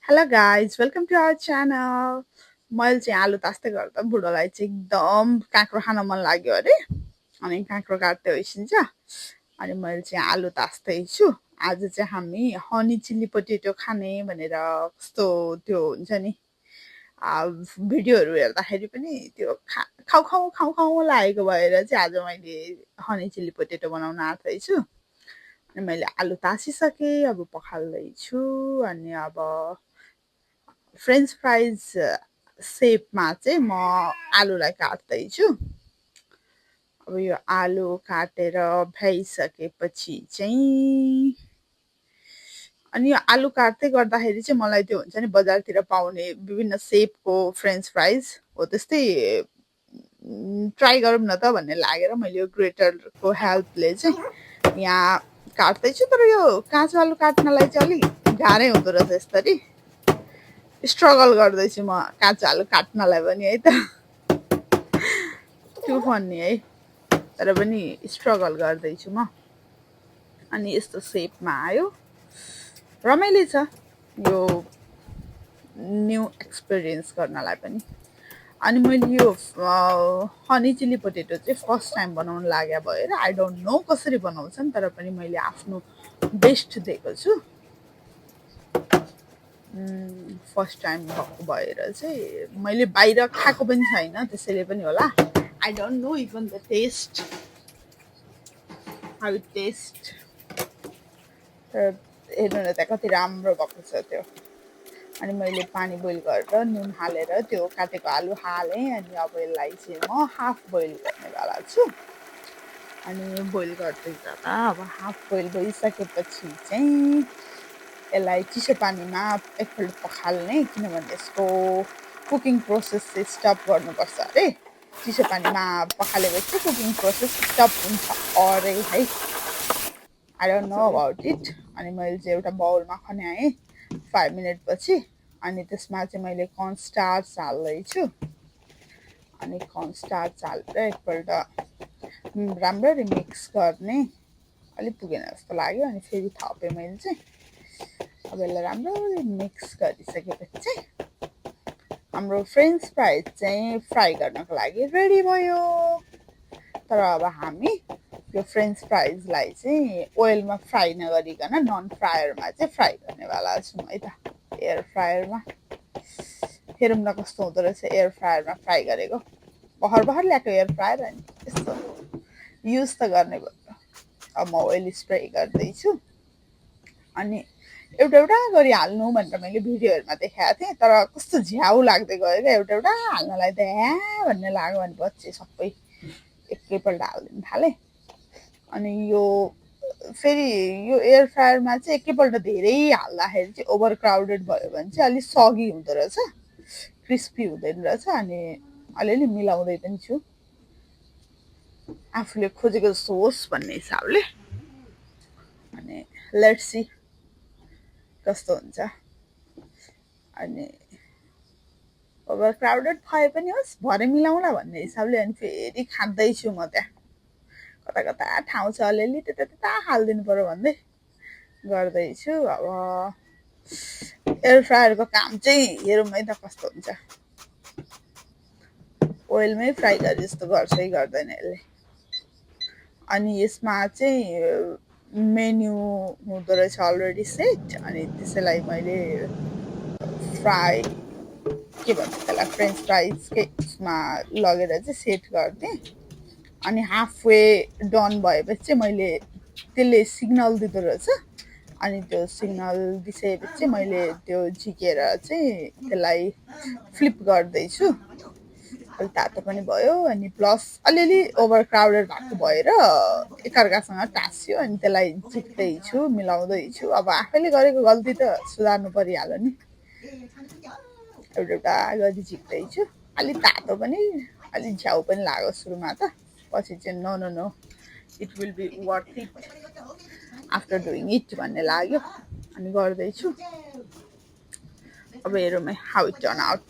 Hello guys welcome to our channel. मैले चाहिँ आलु तास्दै गर्दा बुढोलाई चाहिँ एकदम काँक्रो खान मन लाग्यो अरे, अनि काँक्रो काट्दै होइसिन्छ। अनि मैले चाहिँ आलु तास्दैछु। आज चाहिँ हामी हनी चिल्ली पोटेटो खाने भनेर कस्तो त्यो हुन्छ नि भिडियोहरू हेर्दाखेरि पनि त्यो खाउ खाउ खाउ खाउ लागेको भएर चाहिँ आज मैले हनी चिल्ली पोटेटो बनाउन आँट्दैछु। अनि मैले आलु तासिसकेँ, अब पखाल्दैछु। अनि अब फ्रेन्च फ्राइज सेपमा चाहिँ म आलुलाई काट्दैछु। अब यो आलु काटेर भ्याइसकेपछि चाहिँ अनि यो आलु काट्दै गर्दाखेरि चाहिँ मलाई त्यो हुन्छ नि बजारतिर पाउने विभिन्न सेपको फ्रेन्च फ्राइज हो त्यस्तै ट्राई गरौँ न त भन्ने लागेर मैले यो ग्रेटरको हेल्पले चाहिँ यहाँ काट्दैछु। तर यो काँचो आलु काट्नलाई चाहिँ अलिक गाह्रै हुँदो रहेछ, यसरी स्ट्रगल गर्दैछु म काँचो आलु काट्नलाई पनि है त। त्यो फन्नी है, तर पनि स्ट्रगल गर्दैछु म। अनि यस्तो सेपमा आयो, रमाइलो छ यो न्यू एक्सपिरियन्स गर्नलाई पनि। अनि मैले यो हनी चिल्ली पोटेटो चाहिँ फर्स्ट टाइम बनाउन लाग्यो भएर आई डोन्ट नो कसरी बनाउँछन्, तर पनि मैले आफ्नो बेस्ट दिएको छु। फर्स्ट टाइम भएको भएर चाहिँ मैले बाहिर खाएको पनि छैन, त्यसैले पनि होला। I don't know even the taste, how it taste. तर हेर्नु न त्यहाँ कति राम्रो भएको छ त्यो। अनि मैले पानी बोइल गरेर नुन हालेर त्यो काटेको आलु हालेँ। अनि अब यसलाई चाहिँ म हाफ बोइल गर्नेवाला छु। अनि बोइल गर्दै जाँदा अब हाफ बोइल भइसकेपछि चाहिँ यसलाई चिसो पानीमा एकपल्ट पखाल्ने, किनभने यसको कुकिङ प्रोसेस चाहिँ स्टप गर्नुपर्छ अरे। चिसो पानीमा पखालेपछि कुकिङ प्रोसेस स्टप हुन्छ अरे है, I don't know about it. अनि मैले चाहिँ एउटा बाउलमा खन्याएँ 5 मिनट पछि। अनि त्यसमा चाहिँ मैले कर्नस्टार्च हाल्दैछु। अनि कर्नस्टार्च हालेर एकपल्ट राम्ररी मिक्स गर्ने। अलिक पुगेन जस्तो लाग्यो, अनि फेरि थपेँ मैले चाहिँ। अब यसलाई राम्ररी मिक्स गरिसकेपछि चाहिँ हाम्रो फ्रेन्च फ्राइज चाहिँ फ्राई गर्नको लागि रेडी भयो। तर अब हामी यो फ्रेन्च फ्राइजलाई चाहिँ ओइलमा फ्राई नगरिकन नन फ्रायरमा चाहिँ फ्राई गर्नेवाला छौँ है त, एयर फ्रायरमा। हेरौँ न कस्तो हुँदो रहेछ एयर फ्रायरमा फ्राई गरेको। भर्खर ल्याएको एयर फ्रायर, अनि यस्तो युज त गर्ने भयो। अब म ओइल स्प्रे गर्दैछु। अनि एउटा एउटा गरी हाल्नु भनेर मैले भिडियोहरूमा देखाएको थिएँ, तर कस्तो झ्याउ लाग्दै गयो क्या। एउटा एउटा हाल्नलाई त भन्ने लाग्यो, भने पछि सबै एकैपल्ट हालिदिनु थालेँ। अनि यो फेरि यो एयर फ्रायरमा चाहिँ एकैपल्ट धेरै हाल्दाखेरि चाहिँ ओभर क्राउडेड भयो भने चाहिँ अलिक सगी हुँदो रहेछ, क्रिस्पी हुँदैन रहेछ। अनि अलिअलि मिलाउँदै पनि छु आफूले खोजेको जस्तो होस् भन्ने हिसाबले। अनि लेट्स सी कस्तो हुन्छ। अनि ओभर क्राउडेड भए पनि होस्, भरे मिलाउँला भन्ने हिसाबले। अनि फेरि खाँदैछु म त्यहाँ, कता कता ठाउँ छ अलिअलि त्यता त्यता हालिदिनु पऱ्यो भन्दै गर्दैछु। अब एयर फ्रायरको काम चाहिँ हेरौँ है त कस्तो हुन्छ। ओइलमै फ्राई गरे जस्तो गर्छ कि गर्दैन यसले। अनि यसमा चाहिँ मेन्यु हुँदो रहेछ अलरेडी सेट। अनि त्यसैलाई मैले फ्राई के भन्छ त्यसलाई फ्रेन्च फ्राइजकै उसमा लगेर चाहिँ सेट गरिदिएँ। अनि हाफ वे डन भएपछि चाहिँ मैले त्यसले सिग्नल दिँदो रहेछ। अनि त्यो सिग्नल दिइसकेपछि चाहिँ मैले त्यो झिकेर चाहिँ त्यसलाई फ्लिप गर्दैछु। अलि तातो पनि भयो, अनि प्लस अलिअलि ओभर क्राउडेड भएको भएर एकअर्कासँग टाँस्यो। अनि त्यसलाई झिक्दैछु, मिलाउँदैछु। अब आफैले गरेको गल्ती त सुधार्नु परिहाल्यो नि। एउटा एउटा गरी झिक्दैछु। अलि तातो पनि अलि झ्याउ पनि लाग्यो सुरुमा त, पछि चाहिँ no no no it will be worth it after doing it भन्ने लाग्यो। अनि गर्दैछु। अब हेरौँ है हाउ इट टर्न आउट।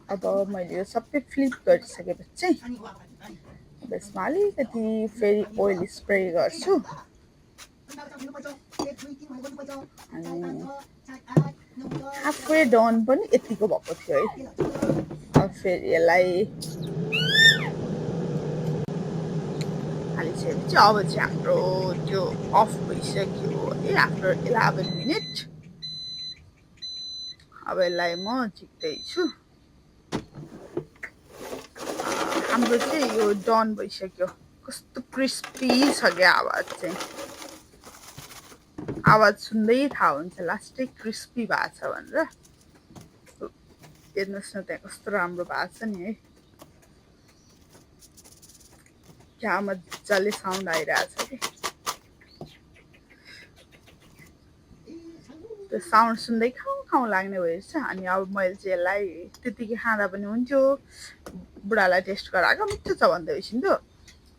अब मैले यो सबै फ्लिप गरिसकेपछि चाहिँ अब यसमा अलिकति फेरि ओइल स्प्रे गर्छु। अनि हाफवे डन पनि यतिको भएको थियो है। अब फेरि यसलाई हालिसकेपछि अब चाहिँ हाम्रो त्यो अफ भइसक्यो है आफ्टर 11 मिनट। अब यसलाई म झिक्दैछु। हाम्रो चाहिँ यो डन भइसक्यो। कस्तो क्रिस्पी छ क्या आवाज चाहिँ, आवाज सुन्दै थाहा हुन्छ लास्टै क्रिस्पी भएको छ भनेर। हेर्नुहोस् न त्यहाँ कस्तो राम्रो भएको छ नि है, क्या मजाले साउन्ड आइरहेछ कि। त्यो साउन्ड सुन्दै खाउँ खाउँ लाग्ने भएछ। अनि अब मैले चाहिँ यसलाई त्यतिकै खाँदा पनि हुन्थ्यो, बुढालाई टेस्ट गराएको मिठो छ भन्दै हुन्थ्यो,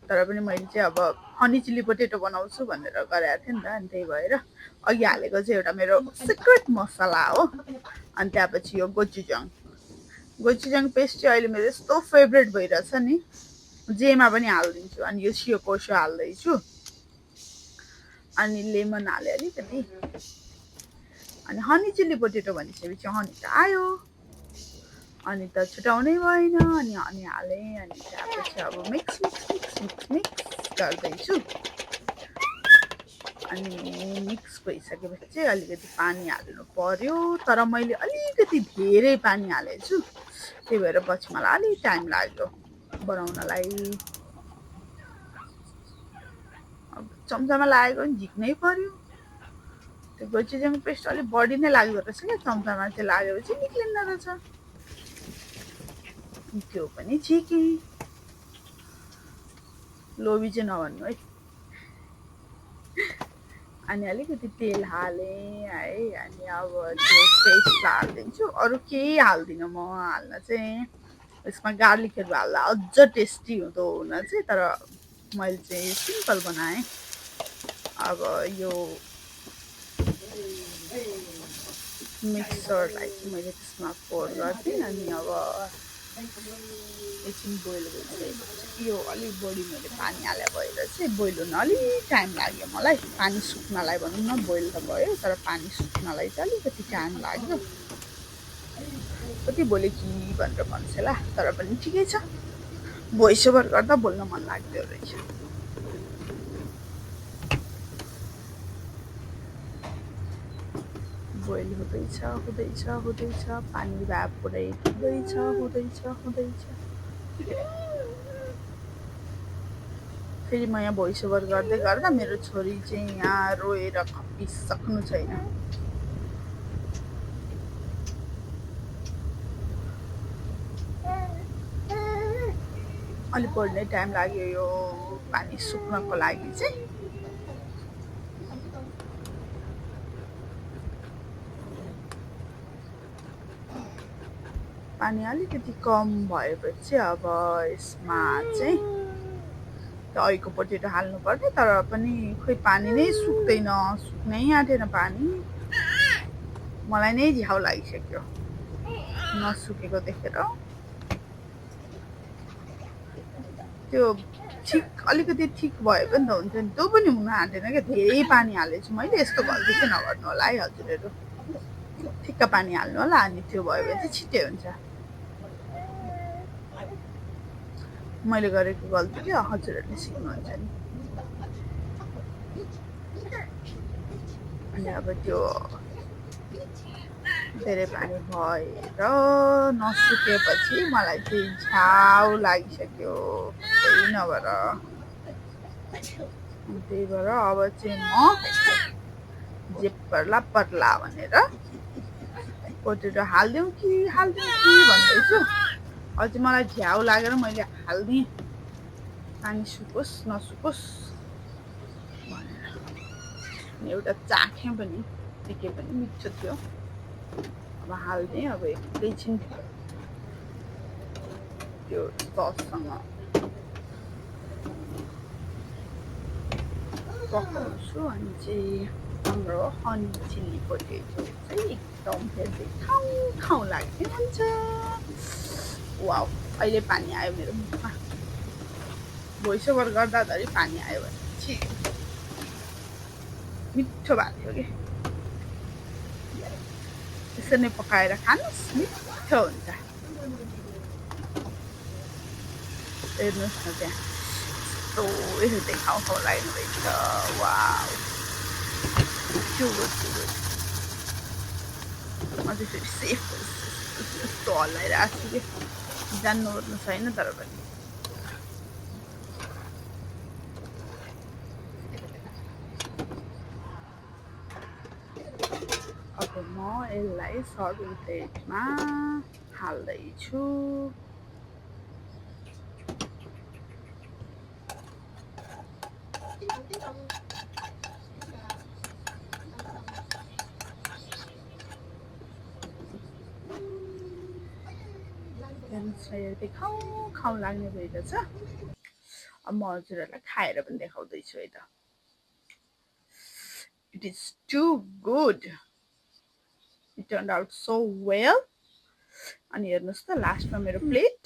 तर पनि मैले चाहिँ अब हनी चिल्ली पोटेटो बनाउँछु भनेर गरेको थिएँ नि त। अनि त्यही भएर अघि हालेको चाहिँ एउटा मेरो सिक्रेट मसला हो। अनि त्यसपछि यो गोचुजाङ पेस्ट चाहिँ अहिले मेरो यस्तो फेभरेट भइरहेछ नि, जेमा पनि हालिदिन्छु। अनि यो सियो कोर्सो हाल्दैछु, अनि लेमन हालेँ अलिकति। अनि हनी चिल्ली पोटेटो भनिसकेपछि हनी त आयो, अनि त छुटाउनै भएन। अनि हनी हालेँ, अनि त्यसपछि अब मिक्स गर्दैछु। अनि मिक्स भइसकेपछि चाहिँ अलिकति पानी हाल्नु पर्यो, तर मैले अलिकति धेरै पानी हालेछु, त्यही भएर पछि मलाई अलिक टाइम लाग्यो बनाउनलाई। अब चम्चामा लागेको पनि झिक्नै पर्यो। त्यो गोचुजाङ पेस्ट अलिक बढी नै लाग्दो रहेछ क्या, चम्चामा चाहिँ लागेपछि निक्लिँदो रहेछ। त्यो पनि झिकेँ, लोभी चाहिँ नभन्नु है। अनि अलिकति तेल हालेँ है। अनि अब त्यो पेस्ट हालिदिन्छु, अरू केही हाल्दिनँ म। हाल्न चाहिँ यसमा गार्लिकहरू हाल्दा अझ टेस्टी हुँदो हुन चाहिँ, तर मैले चाहिँ सिम्पल बनाएँ। अब यो मिक्सरलाई चाहिँ मैले त्यसमा पोर गरिदिएँ। अनि अब एकछिन बोइल भइसकेपछि यो अलिक बढी मैले पानी हाले भएर चाहिँ बोइल हुन अलिक टाइम लाग्यो मलाई। पानी सुक्नलाई भनौँ न, बोइल त भयो तर पानी सुक्नलाई चाहिँ अलिकति टाइम लाग्यो। कति बोल्यो कि भनेर भन्छ होला, तर पनि ठिकै छ, भोइस ओभर गर्दा बोल्न मन लाग्दो रहेछ। बोइल हुँदैछ, पानी इभ्यापोरेट हुँदैछ। फेरि म यहाँ भोइस ओभर गर्दै गर्दा मेरो छोरी चाहिँ यहाँ रोएर खपिसक्नु छैन। अलिक बढी नै टाइम लाग्यो यो पानी सुक्नको लागि चाहिँ। पानी अलिकति कम भएपछि अब यसमा चाहिँ दहीको पोटेटो हाल्नु पर्ने, तर पनि खोइ पानी नै सुक्दैन, सुक्नै आँटेन पानी। मलाई नै झ्याउ लागिसक्यो नसुकेको देखेर। त्यो अलिकति ठिक भए पनि त हुन्थ्यो नि, त्यो पनि हुन आँटेन क्या, धेरै पानी हालेछु मैले। यस्तो गल्ती चाहिँ नगर्नु होला है हजुरहरू, ठिक्क पानी हाल्नु होला, अनि त्यो भयो भने चाहिँ छिट्टै हुन्छ। मैले गरेको गल्ती के हजुरहरूले सिक्नुहुन्छ नि। अनि अब त्यो धेरै पानी भएर नसुकेपछि मलाई चाहिँ झ्याउ लागिसक्यो त्यही नभएर। त्यही भएर अब चाहिँ म जे पर्ला भनेर पोटेटो हालिदिउँ कि भन्दैछु। अझै मलाई झ्याउ लागेर मैले हाल्दिएँ, पानी सुकोस् नसुकोस् भनेर। एउटा चाखेँ पनि, निकै पनि मिठो थियो। अब हाल्दिएँ, अब एकैछिन त्यो सससँग पकाउँछु। अनि चाहिँ हाम्रो हनी चिल्ली पोटेटो चाहिँ एकदम फेरि खाउँ लाग्ने हुन्छ। वाउ, अहिले पानी आयो मेरो मुखमा, भोइस ओभर गर्दाधरि पानी आयो भनेपछि मिठो भएको थियो कि। यसरी नै पकाएर खानुहोस् मिठो हुन्छ हेर्नुहोस् न त्यहाँ कस्तो हेर्दै खाउँ खाउँ लागेको रहेछ वाउ अझै फेरि सेफ यस्तो हल्लाइरहेको छु कि जान्नु ओर्नु छैन तर पनि अब म यसलाई सर्भिङ प्लेटमा हाल्दैछु हेर्नुहोस् न हेर्दै खाउँ खाउँ लाग्ने भइरहेछ अब म हजुरहरूलाई खाएर पनि देखाउँदैछु है त it is too good it turned out so well अनि हेर्नुहोस् त लास्टमा मेरो प्लेट